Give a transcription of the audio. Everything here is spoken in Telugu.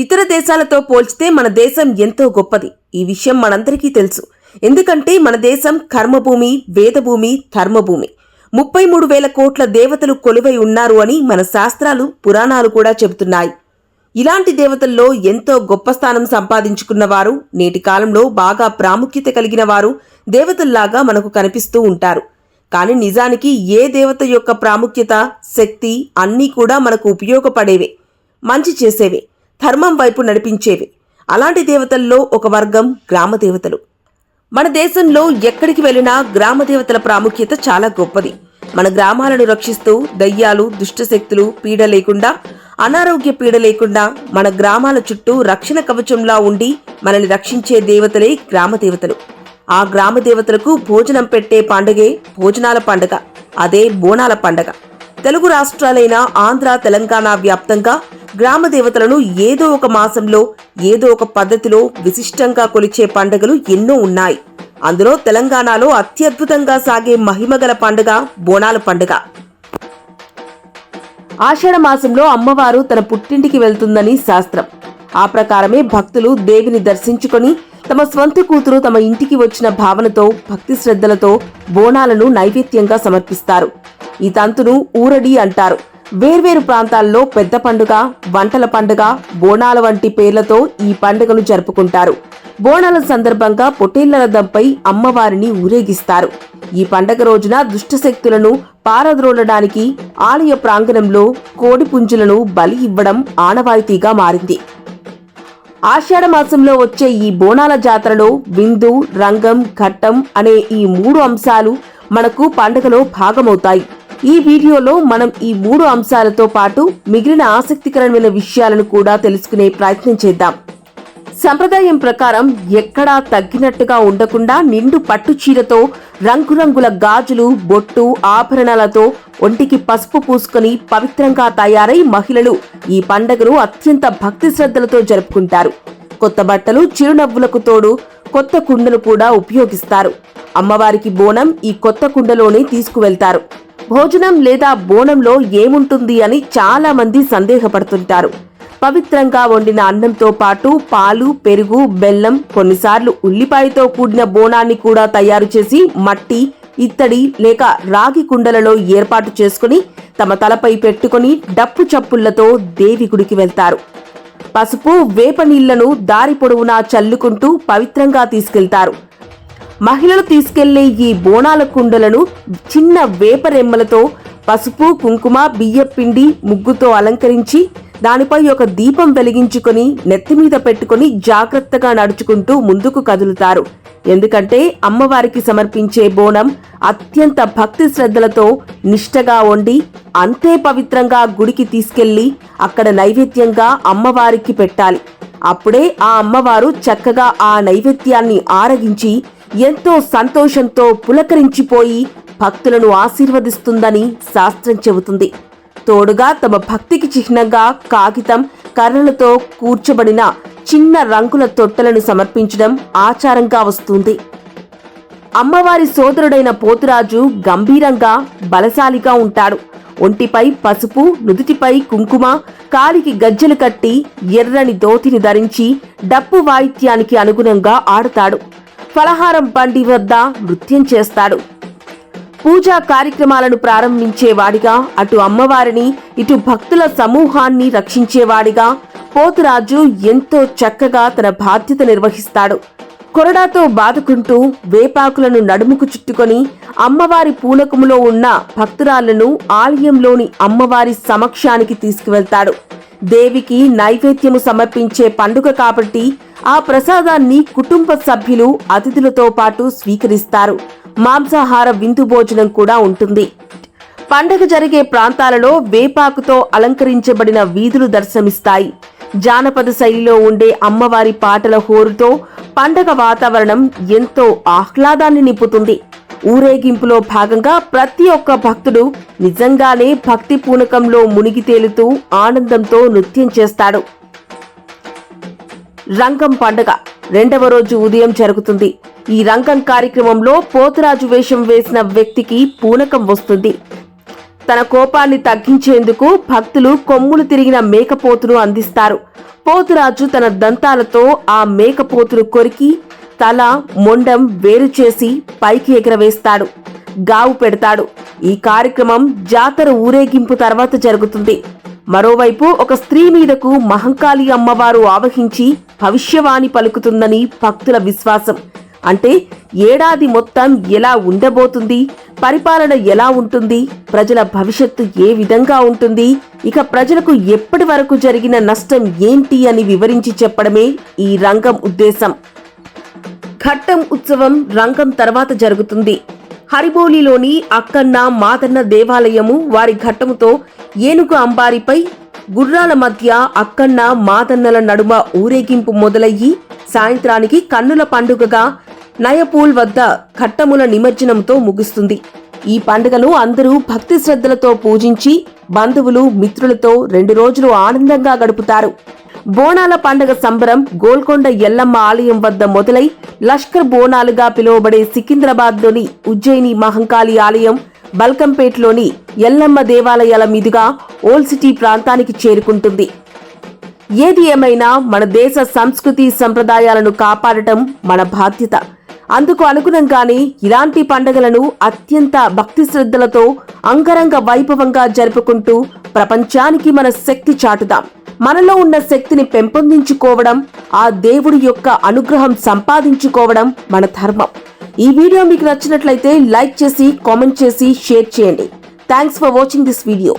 ఇతర దేశాలతో పోల్చితే మన దేశం ఎంతో గొప్పది. ఈ విషయం మనందరికీ తెలుసు. ఎందుకంటే మన దేశం కర్మభూమి, వేదభూమి, ధర్మభూమి. 33,000 కోట్ల దేవతలు కొలువై ఉన్నారు అని మన శాస్త్రాలు, పురాణాలు కూడా చెబుతున్నాయి. ఇలాంటి దేవతల్లో ఎంతో గొప్ప స్థానం సంపాదించుకున్నవారు, నేటి కాలంలో బాగా ప్రాముఖ్యత కలిగిన వారు దేవతల్లాగా మనకు కనిపిస్తూ ఉంటారు. కానీ నిజానికి ఏ దేవత యొక్క ప్రాముఖ్యత, శక్తి అన్నీ కూడా మనకు ఉపయోగపడేవే, మంచి చేసేవే, ధర్మం వైపు నడిపించేవి. అలాంటి దేవతల్లో ఒక వర్గం గ్రామ దేవతలు. మన దేశంలో ఎక్కడికి వెళ్ళినా గ్రామ దేవతల ప్రాముఖ్యత చాలా గొప్పది. మన గ్రామాలను రక్షిస్తూ దయ్యాలు, దుష్టశక్తులు పీడ లేకుండా, అనారోగ్య పీడ లేకుండా మన గ్రామాల చుట్టూ రక్షణ కవచంలా ఉండి మనల్ని రక్షించే దేవతలే గ్రామ దేవతలు. ఆ గ్రామ దేవతలకు భోజనం పెట్టే పండుగే భోజనాల పండుగ, అదే బోనాల పండుగ. తెలుగు రాష్ట్రాలైన ఆంధ్ర, తెలంగాణ వ్యాప్తంగా గ్రామ దేవతలను ఏదో ఒక మాసంలో, ఏదో ఒక పద్ధతిలో విశిష్టంగా కొలిచే పండుగలు ఎన్నో ఉన్నాయి. అందులో తెలంగాణలో అత్యద్భుతంగా సాగే మహిమగల పండుగ బోనాల పండుగ. ఆషాఢ మాసంలో అమ్మవారు తన పుట్టింటికి వెళ్తుందని శాస్త్రం. ఆ ప్రకారమే భక్తులు దేవిని దర్శించుకొని తమ స్వంత కూతురు తమ ఇంటికి వచ్చిన భావనతో, భక్తి శ్రద్ధలతో బోనాలను నైవేద్యంగా సమర్పిస్తారు. ఈ తంతును ఊరడి అంటారు. వేర్వేరు ప్రాంతాల్లో పెద్ద పండుగ, వంటల పండుగ, బోనాల వంటి పేర్లతో ఈ పండుగను జరుపుకుంటారు. బోనాల సందర్భంగా పొట్టేళ్ల రథంపై అమ్మవారిని ఊరేగిస్తారు. ఈ పండగ రోజున దుష్టశక్తులను పారద్రోలడానికి ఆలయ ప్రాంగణంలో కోడి పుంజులను బలి ఇవ్వడం ఆనవాయితీగా మారింది. ఆషాఢ మాసంలో వచ్చే ఈ బోనాల జాతరలో విందు, రంగం, ఘట్టం అనే ఈ 3 అంశాలు మనకు పండుగలో భాగమవుతాయి. ఈ వీడియోలో మనం ఈ 3 అంశాలతో పాటు మిగిలిన ఆసక్తికరమైన విషయాలను కూడా తెలుసుకునే ప్రయత్నం చేద్దాం. సంప్రదాయం ప్రకారం ఎక్కడా తగ్గినట్టుగా ఉండకుండా నిండు పట్టు చీరతో, రంగురంగుల గాజులు, బొట్టు, ఆభరణాలతో ఒంటికి పసుపు పూసుకొని పవిత్రంగా తయారై మహిళలు ఈ పండుగను అత్యంత భక్తి శ్రద్ధలతో జరుపుకుంటారు. కొత్త బట్టలు, చిరునవ్వులకు తోడు కొత్త కుండను కూడా ఉపయోగిస్తారు. అమ్మవారికి బోనం ఈ కొత్త కుండలోనే తీసుకువెళ్తారు. భోజనం లేదా బోనంలో ఏముంటుంది అని చాలా మంది సందేహపడుతుంటారు. పవిత్రంగా వండిన అన్నంతో పాటు పాలు, పెరుగు, బెల్లం, కొన్నిసార్లు ఉల్లిపాయతో కూడిన బోనాన్ని కూడా తయారు చేసి మట్టి, ఇత్తడి లేక రాగి కుండలలో ఏర్పాటు చేసుకుని తమ తలపై పెట్టుకుని డప్పు చప్పుళ్లతో దేవి గుడికి వెళ్తారు. పసుపు, వేప నీళ్లను దారి పొడవునా చల్లుకుంటూ పవిత్రంగా తీసుకెళ్తారు. మహిళలు తీసుకెళ్లే ఈ బోనాల కుండలను చిన్న వేప రెమ్మలతో, పసుపు, కుంకుమ, బియ్యపిండి, ముగ్గుతో అలంకరించి దానిపై ఒక దీపం వెలిగించుకొని నెత్తిమీద పెట్టుకుని జాగ్రత్తగా నడుచుకుంటూ ముందుకు కదులుతారు. ఎందుకంటే అమ్మవారికి సమర్పించే బోనం అత్యంత భక్తి శ్రద్ధలతో నిష్టగా వండి అంతే పవిత్రంగా గుడికి తీసుకెళ్లి అక్కడ నైవేద్యంగా అమ్మవారికి పెట్టాలి. అప్పుడే ఆ అమ్మవారు చక్కగా ఆ నైవేద్యాన్ని ఆరగించి ఎంతో సంతోషంతో పులకరించిపోయి భక్తులను ఆశీర్వదిస్తుందని శాస్త్రం చెబుతుంది. తోడుగా తమ భక్తికి చిహ్నంగా కాగితం, కర్రలతో కూర్చబడిన చిన్న రంగుల తొట్టెలను సమర్పించడం ఆచారంగా వస్తుంది. అమ్మవారి సోదరుడైన పోతురాజు గంభీరంగా, బలశాలిగా ఉంటాడు. ఒంటిపై పసుపు, నుదుటిపై కుంకుమ, కాలికి గజ్జెలు కట్టి ఎర్రని దోతిని ధరించి డప్పు వాయిద్యానికి అనుగుణంగా ఆడుతాడు. ఫలహారం బండి వద్ద నృత్యం చేస్తాడు. పూజా కార్యక్రమాలను ప్రారంభించేవాడిగా, అటు అమ్మవారిని ఇటు భక్తుల సమూహాన్ని రక్షించేవాడిగా పోతురాజు ఎంతో చక్కగా తన బాధ్యత నిర్వహిస్తాడు. కొరడాతో బాదుకుంటూ వేపాకులను నడుముకు చుట్టుకొని అమ్మవారి పూనకములో ఉన్న భక్తురాళ్లను ఆలయంలోని అమ్మవారి సమక్షానికి తీసుకువెళ్తాడు. దేవికి నైవేద్యము సమర్పించే పండుగ కాబట్టి ఆ ప్రసాదాన్ని కుటుంబ సభ్యులు అతిథులతో పాటు స్వీకరిస్తారు. మాంసాహార విందు భోజనం కూడా ఉంటుంది. పండగ జరిగే ప్రాంతాలలో వేపాకుతో అలంకరించబడిన వీధులు దర్శనమిస్తాయి. జానపద శైలిలో ఉండే అమ్మవారి పాటల హోరుతో పండగ వాతావరణం ఎంతో ఆహ్లాదాన్ని నింపుతుంది. ఊరేగింపులో భాగంగా ప్రతి ఒక్క భక్తుడు నిజంగానే భక్తి పూనకంలో మునిగి తేలుతూ ఆనందంతో నృత్యం చేస్తాడు. రంగం పండుగ 2వ రోజు ఉదయం జరుగుతుంది. ఈ రంగం కార్యక్రమంలో పోతురాజు వేషం వేసిన వ్యక్తికి పూనకం వస్తుంది. తన కోపాన్ని తగ్గించేందుకు భక్తులు కొమ్ములు తిరిగిన మేకపోతును అందిస్తారు. పోతురాజు తన దంతాలతో ఆ మేకపోతును కొరికి తల, మొండం వేరు చేసి పైకి ఎగరవేస్తాడు. గావు పెడతాడు. ఈ కార్యక్రమం జాతర ఊరేగింపు తర్వాత జరుగుతుంది. మరోవైపు ఒక స్త్రీ మీదకు మహంకాళి అమ్మవారు ఆవహించి భవిష్యవాణి పలుకుతుందని భక్తుల విశ్వాసం. అంటే ఏడాది మొత్తం ఎలా ఉండబోతుంది, పరిపాలన ఎలా ఉంటుంది, ప్రజల భవిష్యత్తు ఏ విధంగా ఉంటుంది, ఇక ప్రజలకు ఎప్పటి వరకు జరిగిన నష్టం ఏంటి అని వివరించి చెప్పడమే ఈ రంగం ఉద్దేశం. ఘట్టం ఉత్సవం రంగం తర్వాత జరుగుతుంది. హరిబోలిలోని అక్కన్న మాదన్న దేవాలయము వారి ఘట్టముతో ఏనుగు అంబారిపై గుర్రాల మధ్య అక్కన్న మాదన్నల నడుమ ఊరేగింపు మొదలయ్యి సాయంత్రానికి కన్నుల పండుగగా నయపూల్ వద్ద ఘట్టముల నిమజ్జనంతో ముగుస్తుంది. ఈ పండుగను అందరూ భక్తి శ్రద్ధలతో పూజించి బంధువులు మిత్రులతో 2 రోజులు ఆనందంగా గడుపుతారు. బోనాల పండుగ సంబరం గోల్కొండ ఎల్లమ్మ ఆలయం వద్ద మొదలై లష్కర్ బోనాలుగా పిలువబడే సికింద్రాబాద్లోని ఉజ్జయిని మహంకాళి ఆలయం, బల్కంపేట్లోని ఎల్లమ్మ దేవాలయాల మీదుగా ఓల్డ్ సిటీ ప్రాంతానికి చేరుకుంటుంది. ఏది ఏమైనా మన దేశ సంస్కృతి సంప్రదాయాలను కాపాడటం మన బాధ్యత. అందుకు అనుగుణంగానే ఇలాంటి పండుగలను అత్యంత భక్తి శ్రద్ధలతో అంగరంగ వైభవంగా జరుపుకుంటూ ప్రపంచానికి మన శక్తి చాటుదాం. మనలో ఉన్న శక్తిని పెంపొందించుకోవడం, ఆ దేవుడి యొక్క అనుగ్రహం సంపాదించుకోవడం మన ధర్మం. ఈ వీడియో మీకు నచ్చినట్లయితే లైక్ చేసి, కామెంట్ చేసి, షేర్ చేయండి. Thanks for watching this video.